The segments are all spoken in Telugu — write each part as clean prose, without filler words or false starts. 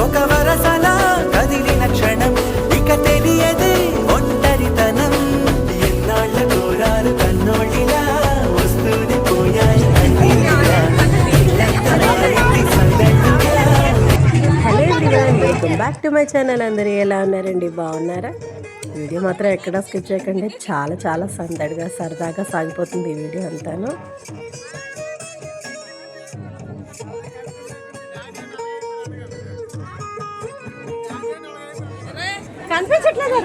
ఒక వరసలా కదిలిన క్షణం ఇక తెలియదే ఒంటరితనం ఎన్నాళ్ళ కోరారు కన్నోళ్ళిలా వస్తూనే పోయాయి అన్నిటిలా. Hello everyone, welcome back to my channel. అందరూ ఎలా ఉన్నారండి? బాగున్నారా? వీడియో మాత్రం ఎక్కడా స్కిప్ చేయకండి. చాలా చాలా సందడిగా సరదాగా సాగిపోతుంది ఈ వీడియో అంతాను. కనిపించట్లేదు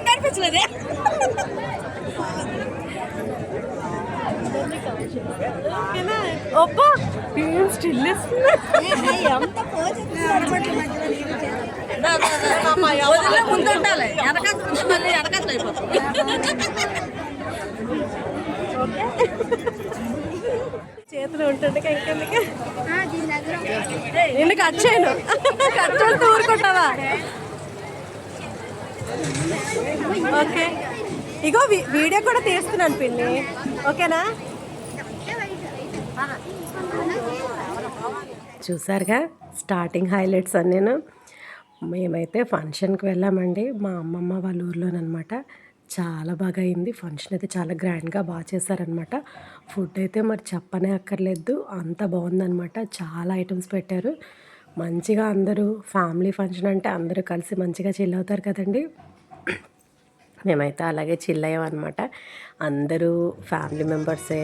కనిపించలేదే. అబ్బా ఏం స్టిల్ ముందుండాలి, వెనకాతలు అయిపోతుంది. చేతులు ఉంటుండే ఇంకెందుకు నిన్ను కట్ చేయను, కట్ చేస్తే ఊరుకుంటావా? ఓకే, ఇగో వీడియో కూడా తీస్తున్నాను పిన్ని, ఓకేనా? చూసారుగా స్టార్టింగ్ హైలైట్స్ అన్నీను. మేమైతే ఫంక్షన్కి వెళ్ళామండి, మా అమ్మమ్మ వాళ్ళ ఊర్లోనమాట. చాలా బాగా అయింది ఫంక్షన్, అయితే చాలా గ్రాండ్గా బాగా చేశారనమాట. ఫుడ్ అయితే మరి చెప్పనే అక్కర్లేదు, అంత బాగుందనమాట. చాలా ఐటమ్స్ పెట్టారు మంచిగా. అందరూ ఫ్యామిలీ ఫంక్షన్ అంటే అందరూ కలిసి మంచిగా చిల్ అవుతారు కదండి. మేమైతే అలాగే చిల్ అయ్యామన్నమాట. అందరూ ఫ్యామిలీ మెంబర్సే,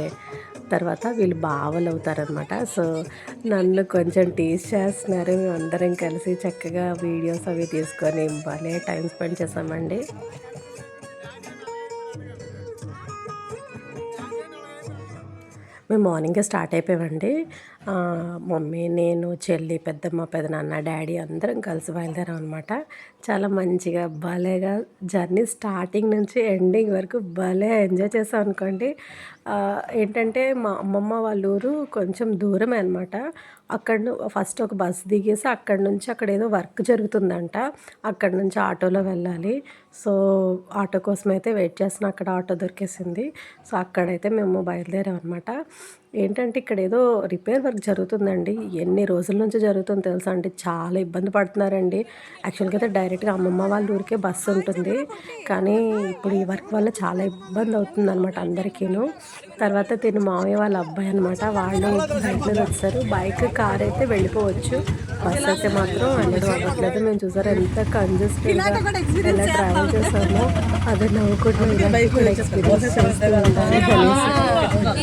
తర్వాత వీళ్ళు బావలు అవుతారనమాట. సో నన్ను కొంచెం టీజ్ చేస్తున్నారు. మేము అందరం కలిసి చక్కగా వీడియోస్ అవి తీసుకొని భలే టైం స్పెండ్ చేసామండి. మేము మార్నింగే స్టార్ట్ అయిపోయామండి. మమ్మీ, నేను, చెల్లి, పెద్దమ్మ, పెదనాన్న, డాడీ అందరం కలిసి బయలుదేరాం అనమాట. చాలా మంచిగా భలేగా జర్నీ స్టార్టింగ్ నుంచి ఎండింగ్ వరకు భలే ఎంజాయ్ చేసాం అనుకోండి. ఏంటంటే మా అమ్మమ్మ వాళ్ళ ఊరు కొంచెం దూరమే అనమాట. అక్కడ ఫస్ట్ ఒక బస్ దిగేసి అక్కడ నుంచి అక్కడ ఏదో వర్క్ జరుగుతుందంట, అక్కడ నుంచి ఆటోలో వెళ్ళాలి. సో ఆటో కోసం అయితే వెయిట్ చేస్తున్నా, అక్కడ ఆటో దొరికేసింది. సో అక్కడైతే మేము బయలుదేరాం అనమాట. ఏంటంటే ఇక్కడ ఏదో రిపేర్ వర్క్ జరుగుతుందండి. ఎన్ని రోజుల నుంచి జరుగుతుందో తెలుసా అండి. చాలా ఇబ్బంది పడుతున్నారండి. యాక్చువల్గా అయితే డైరెక్ట్గా అమ్మమ్మ వాళ్ళ ఊరికే బస్సు ఉంటుంది, కానీ ఇప్పుడు ఈ వర్క్ వల్ల చాలా ఇబ్బంది అవుతుంది అనమాట అందరికీను. తర్వాత తిని మావయ్య వాళ్ళ అబ్బాయి అనమాట, వాళ్ళు బైక్ మీద వచ్చారు. బైక్, కార్ అయితే వెళ్ళిపోవచ్చు, బస్సు అయితే మాత్రం వెళ్ళడం అవ్వట్లేదు. మేము చూసారు ఎంత కంజెస్టెడ్గా ఎలా ట్రావెల్ చేసామో. అదే నవ్వుకుంటూ ఎక్స్పీరియన్స్ చేస్తూ ఉండాలి అనేసి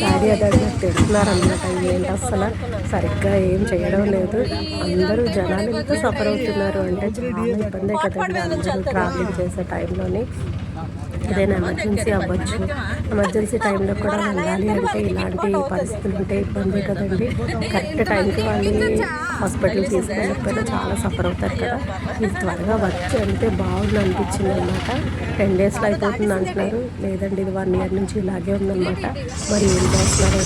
డాడీ అదే తెలుస్తున్నారనమాట. ఏంటి అసలు సరిగ్గా ఏం చేయడం లేదు, అందరూ జనాలు ఎంత సఫర్ అవుతున్నారు అంటే చాలా ఇబ్బందే కదండి. అందరూ ట్రావెలింగ్ చేసే టైంలోని ఏదైనా ఎమర్జెన్సీ అవ్వచ్చు, ఎమర్జెన్సీ టైంలో కూడా వెళ్ళాలి అంటే ఇలాంటి పరిస్థితులు ఉంటే ఇబ్బంది కదండి. కరెక్ట్ టైంకి వాళ్ళని హాస్పిటల్ తీసుకెళ్ళకపోయినా చాలా సఫర్ అవుతారు కదా. ఇది త్వరగా వచ్చి అంటే బాగుంది అనిపించింది అనమాట. 10 డేస్లో అయిపోతుంది అంటున్నారు, లేదండి ఇది 1 year నుంచి ఇలాగే ఉందన్నమాట. మరి ఏం చేస్తున్నారు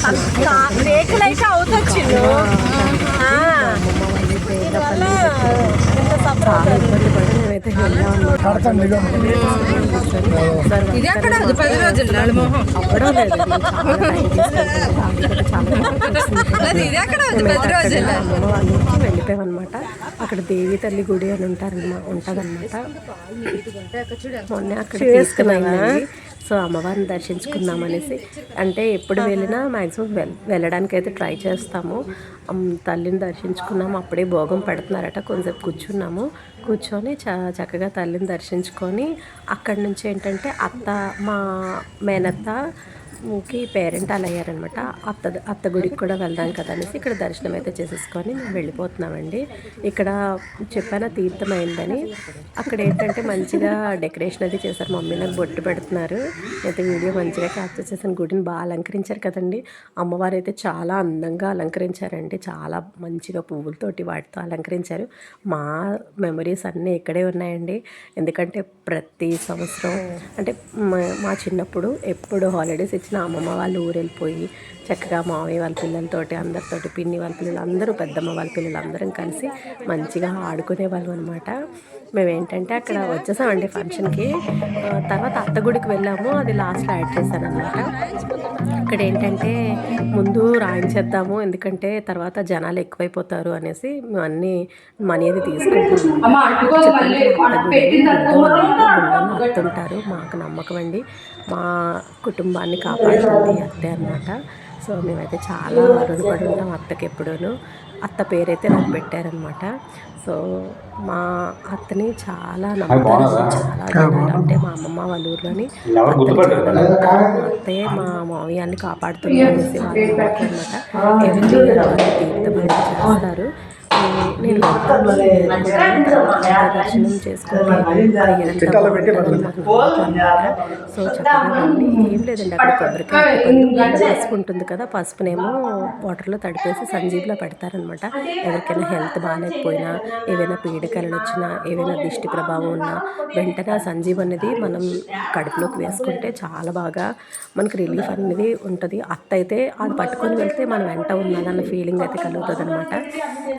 అమ్మమ్మ వాళ్ళు చాలా ఇబ్బంది పడి మేమైతే వెళ్ళామన్నమాట. అవ్వడం లేదు, అమ్మమ్మ వాళ్ళ నుంచి వెళ్ళిపోయామన్నమాట. అక్కడ దేవి తల్లి గుడి అని ఉంటుందన్నమాట. మొన్న అక్కడ తీసుకున్నామండి. సో అమ్మవారిని దర్శించుకుందాం అనేసి, అంటే ఎప్పుడు వెళ్ళినా మ్యాక్సిమం వెళ్ళడానికి అయితే ట్రై చేస్తాము. తల్లిని దర్శించుకున్నాము, అప్పుడే భోగం పెడుతున్నారట. కొంచెంసేపు కూర్చొని చక్కగా తల్లిని దర్శించుకొని అక్కడి నుంచి ఏంటంటే మా మేనత్తకి పేరెంట్ అలా అయ్యారనమాట. అత్త గుడికి కూడా వెళ్దాం కదా అనేసి ఇక్కడ దర్శనం అయితే చేసేసుకొని మేము వెళ్ళిపోతున్నామండి. ఇక్కడ చెప్పాన తీర్థం అయిందని అక్కడ ఏంటంటే మంచిగా డెకరేషన్ అది చేశారు. మమ్మీ నాకు బొట్టు పెడుతున్నారు, అయితే వీడియో మంచిగా క్యాప్చర్ చేసిన. గుడిని బాగా అలంకరించారు కదండి. అమ్మవారు అయితే చాలా అందంగా అలంకరించారండి, చాలా మంచిగా పువ్వులతోటి వాటితో అలంకరించారు. మా మెమరీస్ అన్నీ ఇక్కడే ఉన్నాయండి. ఎందుకంటే ప్రతి సంవత్సరం అంటే మా చిన్నప్పుడు ఎప్పుడు హాలిడేస్ ఇచ్చిన అమ్మమ్మ వాళ్ళు ఊరు వెళ్ళిపోయి చక్కగా మావయ్య వాళ్ళ పిల్లలతోటి, అందరితోటి, పిన్ని వాళ్ళ పిల్లలు అందరూ, పెద్దమ్మ వాళ్ళ పిల్లలు అందరం కలిసి మంచిగా ఆడుకునే వాళ్ళం అనమాట. మేమేంటంటే అక్కడ వచ్చేసామండి ఫంక్షన్కి. తర్వాత అత్త గుడికి వెళ్ళాము, అది లాస్ట్లో యాడ్ చేశాను అనమాట. ఇక్కడ ఏంటంటే ముందు రాయించేద్దాము, ఎందుకంటే తర్వాత జనాలు ఎక్కువైపోతారు అనేసి మేము అన్నీ మనీ అది తీసుకుంటాం అత్తుంటారు. మాకు నమ్మకం అండి, మా కుటుంబాన్ని కాపాడుతుంది అత్తే అనమాట. సో మేమైతే చాలా రుణపడి ఉంటాం అత్తకి ఎప్పుడూను. అత్త పేరైతే నాకు పెట్టారనమాట. సో మా అత్తని చాలా నమ్ముతారు, చాలా జనాలు. అంటే మా అమ్మమ్మ వాళ్ళ ఊర్లోని అత్తయ్య మా మావయ్యాన్ని కాపాడుతుంది అనేసి వాళ్ళు నమ్మకం అనమాట. ఎవ్రీ ఇయర్ వాళ్ళు తీర్థం అనేది చేస్తారు. నేను దర్శనం చేసుకుంటే సో చక్కగా ఏం లేదండి, అక్కడ కొబ్బరికాయ పసుపు ఉంటుంది కదా, పసుపునేమో వాటర్లో తడిపేసి సంజీవిలో పెడతారనమాట. ఎవరికైనా హెల్త్ బాగాలేకపోయినా, ఏవైనా పీడకలు వచ్చినా, ఏవైనా దిష్టి ప్రభావం ఉన్నా వెంటనే ఆ సంజీవ్ అనేది మనం కడుపులోకి వేసుకుంటే చాలా బాగా మనకి రిలీఫ్ అనేది ఉంటుంది. అత్త అయితే అది పట్టుకొని వెళ్తే మనం వెంట ఉన్నదన్న ఫీలింగ్ అయితే కలుగుతుంది అనమాట.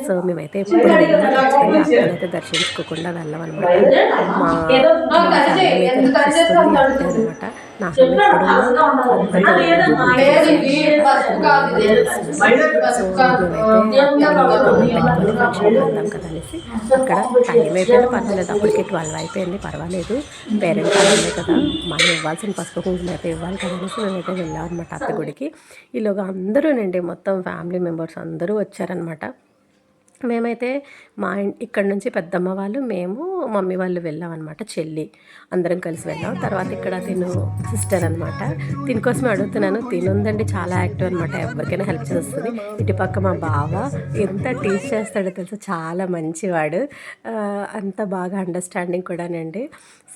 సో మేమైతే ఎప్పుడు వెళ్ళినా ఖచ్చితంగా అత్తనైతే దర్శించుకోకుండా వెళ్ళమన్నమాట. మా ఫ్యామిలీ అయితే రక్షిస్తుంది అత్తే అనమాట. నాకు వెళ్దాం కదా అనేసి అక్కడ టైం అయిపోయినా పర్వాలేదు, అప్పటికి 12 అయిపోయింది, పర్వాలేదు, పేరెంట్ వాళ్ళే కదా, మనం ఇవ్వాల్సిన పసుపు కుంకుమ అయితే ఇవ్వాలి కదా అనేసి మేమైతే వెళ్ళాం అనమాట అత్త గుడికి. ఈలోగా అందరూనండి, మొత్తం ఫ్యామిలీ మెంబర్స్ అందరూ వచ్చారనమాట. మేమైతే ఇక్కడ నుంచి పెద్దమ్మ వాళ్ళు, మేము, మమ్మీ వాళ్ళు వెళ్ళాం అనమాట. చెల్లి అందరం కలిసి వెళ్ళాం. తర్వాత ఇక్కడ తిను సిస్టర్ అనమాట, దీనికోసమే అడుగుతున్నాను. తినుందండి చాలా యాక్టివ్ అనమాట, ఎవరికైనా హెల్ప్ చేస్తుంది. ఇటుపక్క మా బావ ఎంత టీచ్ చేస్తాడో తెలుసు, చాలా మంచివాడు, అంత బాగా అండర్స్టాండింగ్ కూడానండి.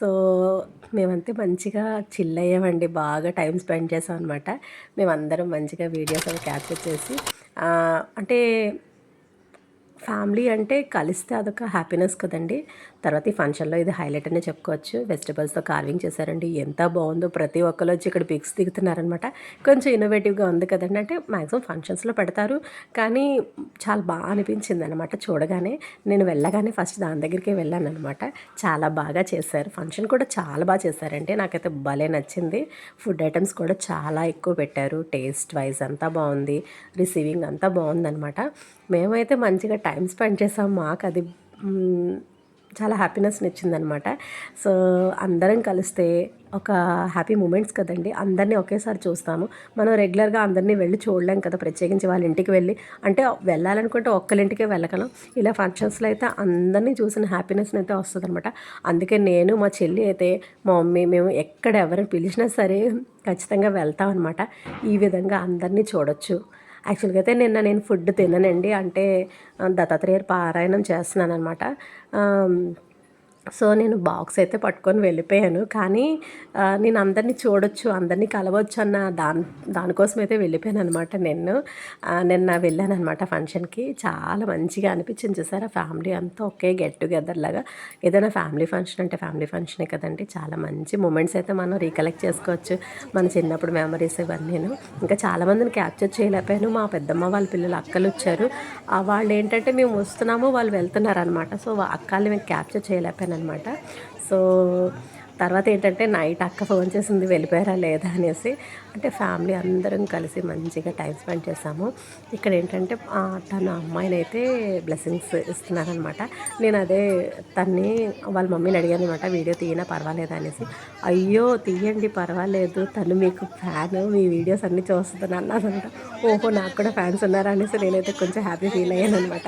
సో మేమంతా మంచిగా చిల్ అయ్యామండి, బాగా టైం స్పెండ్ చేసాం అనమాట. మేమందరం మంచిగా వీడియోస్ అవి క్యాప్చర్ చేసి, అంటే ఫ్యామిలీ అంటే కలిస్తే అదొక హ్యాపీనెస్ కదండి. తర్వాత ఈ ఫంక్షన్లో ఇది హైలైట్ అనే చెప్పుకోవచ్చు. వెజిటబుల్స్తో కార్వింగ్ చేశారండి, ఎంత బాగుందో. ప్రతి ఒక్కరు వచ్చి ఇక్కడ పిక్స్ దిగుతున్నారనమాట. కొంచెం ఇన్నోవేటివ్గా ఉంది కదండి. అంటే మ్యాక్సిమం ఫంక్షన్స్లో పెడతారు, కానీ చాలా బాగా అనిపించింది అనమాట చూడగానే. నేను వెళ్ళగానే ఫస్ట్ దాని దగ్గరికే వెళ్ళాను అనమాట. చాలా బాగా చేశారు, ఫంక్షన్ కూడా చాలా బాగా చేశారంటే నాకైతే భలే నచ్చింది. ఫుడ్ ఐటమ్స్ కూడా చాలా ఎక్కువ పెట్టారు, టేస్ట్ వైజ్ అంతా బాగుంది, రిసీవింగ్ అంతా బాగుందనమాట. మేమైతే మంచిగా టైం స్పెండ్ చేసాం, మాకు అది చాలా హ్యాపీనెస్ని ఇచ్చిందనమాట. సో అందరం కలిస్తే ఒక హ్యాపీ మూమెంట్స్ కదండి, అందరినీ ఒకేసారి చూస్తాము. మనం రెగ్యులర్గా అందరినీ వెళ్ళి చూడలేం కదా, ప్రత్యేకించి వాళ్ళ ఇంటికి వెళ్ళి. అంటే వెళ్ళాలనుకుంటే ఒక్కరింటికే వెళ్ళగలం, ఇలా ఫంక్షన్స్లో అయితే అందరినీ చూసిన హ్యాపీనెస్ని అయితే వస్తుంది అనమాట. అందుకే నేను, మా చెల్లి అయితే, మా మమ్మీ, మేము ఎక్కడ ఎవరిని పిలిచినా సరే ఖచ్చితంగా వెళ్తాం అనమాట. ఈ విధంగా అందరినీ చూడొచ్చు. యాక్చువల్గా అయితే నేను ఫుడ్ తిననండి, అంటే దత్తాత్రేయ పారాయణం చేస్తున్నాను అనమాట. సో నేను బాక్స్ అయితే పట్టుకొని వెళ్ళిపోయాను, కానీ నేను అందరినీ చూడొచ్చు, అందరినీ కలవచ్చు అన్న దానికోసం అయితే వెళ్ళిపోయాను అనమాట. నిన్న వెళ్ళాను అనమాట ఫంక్షన్కి. చాలా మంచిగా అనిపించింది, చూసారా ఫ్యామిలీ అంతా ఒకే గెట్ టుగెదర్ లాగా. ఏదైనా ఫ్యామిలీ ఫంక్షన్ అంటే ఫ్యామిలీ ఫంక్షనే కదండి, చాలా మంచి మూమెంట్స్ అయితే మనం రీకలెక్ట్ చేసుకోవచ్చు, మన చిన్నప్పుడు మెమరీస్ ఇవన్నీ. ఇంకా చాలామందిని క్యాప్చర్ చేయలేకపోయాను. మా పెద్దమ్మ వాళ్ళ పిల్లలు అక్కలు వచ్చారు, వాళ్ళు ఏంటంటే మేము వస్తున్నాము వాళ్ళు వెళ్తున్నారు అనమాట. సో అక్కల్ని మేము క్యాప్చర్ చేయలేకపోయాను అనమాట. సో తర్వాత ఏంటంటే నైట్ అక్క ఫోన్ చేసింది వెళ్ళిపోయారా లేదా అనేసి. అంటే ఫ్యామిలీ అందరం కలిసి మంచిగా టైం స్పెండ్ చేసాము. ఇక్కడ ఏంటంటే తన అమ్మాయిని అయితే బ్లెస్సింగ్స్ ఇస్తున్నారనమాట. నేను అదే తన్ని వాళ్ళ మమ్మీని అడిగాను అనమాట, వీడియో తీయనా పర్వాలేదా అనేసి. అయ్యో తీయండి పర్వాలేదు, తను మీకు ఫ్యాన్, మీ వీడియోస్ అన్నీ చూస్తుంది అన్నదంట. ఓహో నాకు కూడా ఫ్యాన్స్ ఉన్నారా అనేసి నేనైతే కొంచెం హ్యాపీ ఫీల్ అయ్యాను అనమాట.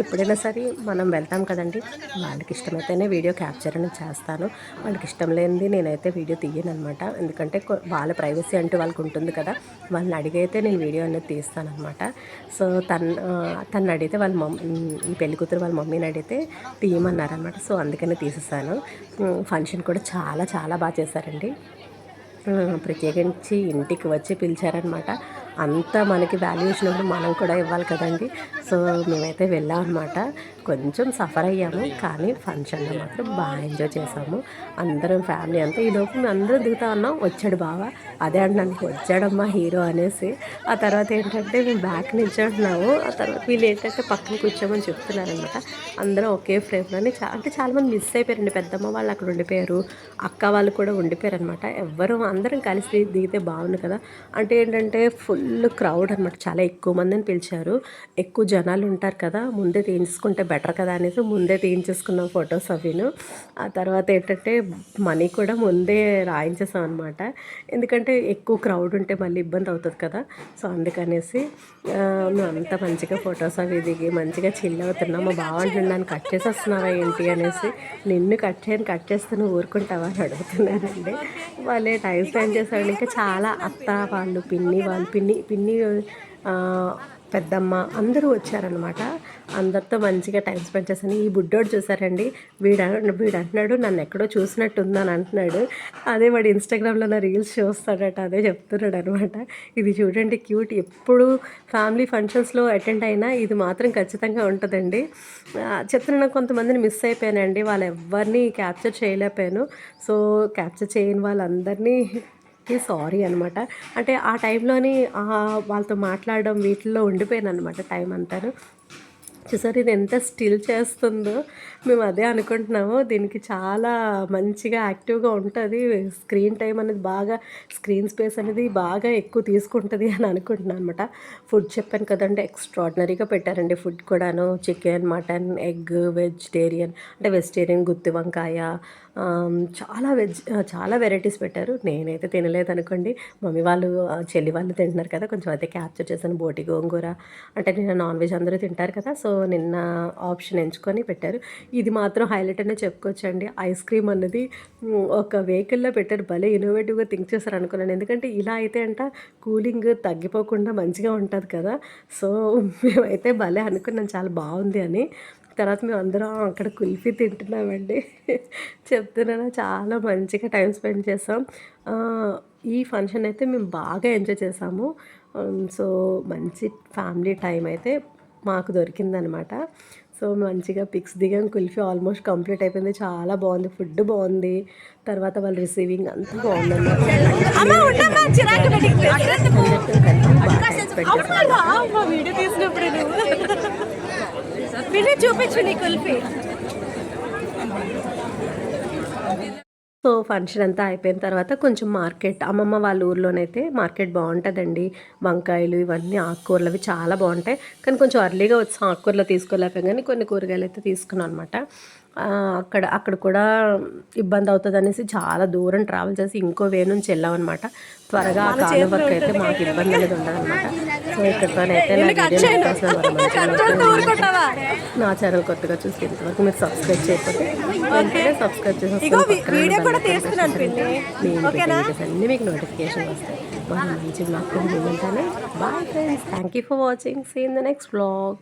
ఎప్పుడైనా సరే మనం వెళ్తాం కదండి, వాళ్ళకి ఇష్టమైతేనే వీడియో క్యాప్చర్ అనేది చేస్తాను, వాళ్ళకి ఇష్టం లేనిది నేనైతే వీడియో తీయను అనమాట. ఎందుకంటే వాళ్ళ ప్రైవసీ అంటూ వాళ్ళకి ఉంటుంది కదా, వాళ్ళని అడిగైతే నేను వీడియో అనేది తీస్తాను అనమాట. సో తను అడిగితే వాళ్ళ ఈ పెళ్లి కూతురు వాళ్ళ మమ్మీని అడిగితే తీయమన్నారనమాట. సో అందుకనే తీసేసాను. ఫంక్షన్ కూడా చాలా చాలా బాగా చేశారండి. ప్రత్యేకించి ఇంటికి వచ్చి పిలిచారనమాట. అంతా మనకి వాల్యూ ఇచ్చినప్పుడు మనం కూడా ఇవ్వాలి కదండి. సో మేమైతే వెళ్ళాం అనమాట. కొంచెం సఫర్ అయ్యాము, కానీ ఫంక్షన్లో మాత్రం బాగా ఎంజాయ్ చేసాము. అందరం ఫ్యామిలీ అంతా. ఈలోపు మేము అందరం దిగుతా ఉన్నాం, వచ్చాడు బావ. అదే అంటున్నాను, వచ్చాడమ్మా హీరో అనేసి. ఆ తర్వాత ఏంటంటే మేము బ్యాక్ నిల్చుంటున్నాము. ఆ తర్వాత వీళ్ళు ఏంటంటే పక్కన కూర్చోమని చెప్తున్నారనమాట. అందరం ఒకే ఫ్రేమ్లోని అంటే చాలామంది మిస్ అయిపోయారండి. పెద్దమ్మ వాళ్ళు అక్కడ ఉండిపోయారు, అక్క వాళ్ళు కూడా ఉండిపోయారు అనమాట. ఎవ్వరూ అందరం కలిసి దిగితే బాగుంది కదా. అంటే ఏంటంటే ఫుల్ క్రౌడ్ అనమాట, చాలా ఎక్కువ మందిని పిలిచారు. ఎక్కువ జనాలు ఉంటారు కదా, ముందే తీయించుకుంటే బెటర్ కదా అనేసి ముందే తీయించేసుకున్నాం ఫొటోస్ అవిను. ఆ తర్వాత ఏంటంటే మనీ కూడా ముందే రాయించేసాం అనమాట. ఎందుకంటే ఎక్కువ క్రౌడ్ ఉంటే మళ్ళీ ఇబ్బంది అవుతుంది కదా. సో అందుకనేసి మేము అంతా మంచిగా ఫొటోస్ అవి దిగి మంచిగా చిల్ అవుతున్నాం. మా బావ అంటున్నాను, కట్ చేసి వస్తున్నావా ఏంటి అనేసి. నిన్ను కట్ చేస్తే నువ్వు ఊరుకుంటావా అని అడుగుతున్నానండి. వాళ్ళే టైం స్పెండ్ చేశాడు. ఇంకా చాలా అత్త వాళ్ళు, పిన్ని పెద్దమ్మ అందరూ వచ్చారనమాట. అందరితో మంచిగా టైం స్పెండ్ చేశాను. ఈ బుడ్డోడు చూసారండి, వీడు అంటున్నాడు నన్ను ఎక్కడో చూసినట్టుందని అంటున్నాడు. అదే వాడు ఇన్స్టాగ్రామ్లో నా రీల్స్ చూస్తాడట, అదే చెప్తున్నాడు అనమాట. ఇది చూడండి క్యూట్. ఎప్పుడు ఫ్యామిలీ ఫంక్షన్స్లో అటెండ్ అయినా ఇది మాత్రం ఖచ్చితంగా ఉంటుందండి. చెప్తున్నా, కొంతమందిని మిస్ అయిపోయానండి, వాళ్ళు ఎవరిని క్యాప్చర్ చేయలేకపోయాను. సో క్యాప్చర్ చేయని వాళ్ళందరినీ సారీ అనమాట. అంటే ఆ టైంలోని వాళ్ళతో మాట్లాడడం వీటిల్లో ఉండిపోయాను అనమాట టైం అంతాను. చూసారు ఇది ఎంత స్టిల్ చేస్తుందో, మేము అదే అనుకుంటున్నాము. దీనికి చాలా మంచిగా యాక్టివ్గా ఉంటుంది, స్క్రీన్ టైం అనేది బాగా, స్క్రీన్ స్పేస్ అనేది బాగా ఎక్కువ తీసుకుంటుంది అని అనుకుంటున్నాను అనమాట. ఫుడ్ చెప్పాను కదండి, ఎక్స్ట్రాడినరీగా పెట్టారండి ఫుడ్ కూడాను. చికెన్, మటన్, ఎగ్, వెజిటేరియన్ అంటే వెజిటేరియన్ గుత్తి వంకాయ, చాలా వెరైటీస్ పెట్టారు. నేనైతే తినలేదు అనుకోండి, మమ్మీ వాళ్ళు చెల్లి వాళ్ళు తింటున్నారు కదా, కొంచెం అయితే క్యాప్చర్ చేశాను. బోటి గోంగూర అంటే నిన్న నాన్ వెజ్ అందరూ తింటారు కదా, సో నిన్న ఆప్షన్ ఎంచుకొని పెట్టారు. ఇది మాత్రం హైలైట్ అనే చెప్పుకోవచ్చండి. ఐస్ క్రీమ్ అన్నది ఒక వెహికల్లో పెట్టారు, భలే ఇన్నోవేటివ్గా థింక్ చేశారు అనుకున్నాను. ఎందుకంటే ఇలా అయితే అంట కూలింగ్ తగ్గిపోకుండా మంచిగా ఉంటుంది కదా. సో మేమైతే భలే అనుకున్నాం, చాలా బాగుంది అని. తర్వాత మేము అందరం అక్కడ కుల్ఫీ తింటున్నామండి. చెప్తున్నాను, చాలా మంచిగా టైం స్పెండ్ చేసాం. ఈ ఫంక్షన్ అయితే మేము బాగా ఎంజాయ్ చేసాము. సో మంచి ఫ్యామిలీ టైం అయితే మాకు దొరికిందనమాట. సో మంచిగా పిక్స్ దిగాం. కుల్ఫీ ఆల్మోస్ట్ కంప్లీట్ అయిపోయింది, చాలా బాగుంది, ఫుడ్ బాగుంది. తర్వాత వాళ్ళు రిసీవింగ్ అంతా బాగుందన్నమాట. చూపించు నీ కుల్ఫీ. సో ఫంక్షన్ అంతా అయిపోయిన తర్వాత కొంచెం మార్కెట్, అమ్మమ్మ వాళ్ళ ఊర్లోనైతే మార్కెట్ బాగుంటుందండి. వంకాయలు ఇవన్నీ ఆకుకూరలు అవి చాలా బాగుంటాయి. కానీ కొంచెం అర్లీగా వచ్చాం, ఆకుకూరలు తీసుకోలేకపోయాం, కానీ కొన్ని కూరగాయలు అయితే తీసుకున్నాం అనమాట. అక్కడ కూడా ఇబ్బంది అవుతుంది అనేసి చాలా దూరం ట్రావెల్ చేసి ఇంకో వే నుంచి వెళ్ళామన్నమాట. త్వరగా ఆ కాలు వర్క్ అయితే మాకు ఇబ్బంది అనేది ఉండదన్నమాట. సో ఇక్కడితోనైతే నా ఛానల్ కొత్తగా చూసి ఇంతవరకు మీరు సబ్స్క్రైబ్ చేయకపోతే సబ్స్క్రైబ్ చేసేసుకొని అన్నీ మీకు నోటిఫికేషన్ వస్తాయి. మంచి బ్లాగ్ ఉంటానే. Bye friends, thank you for watching. See in the next blog.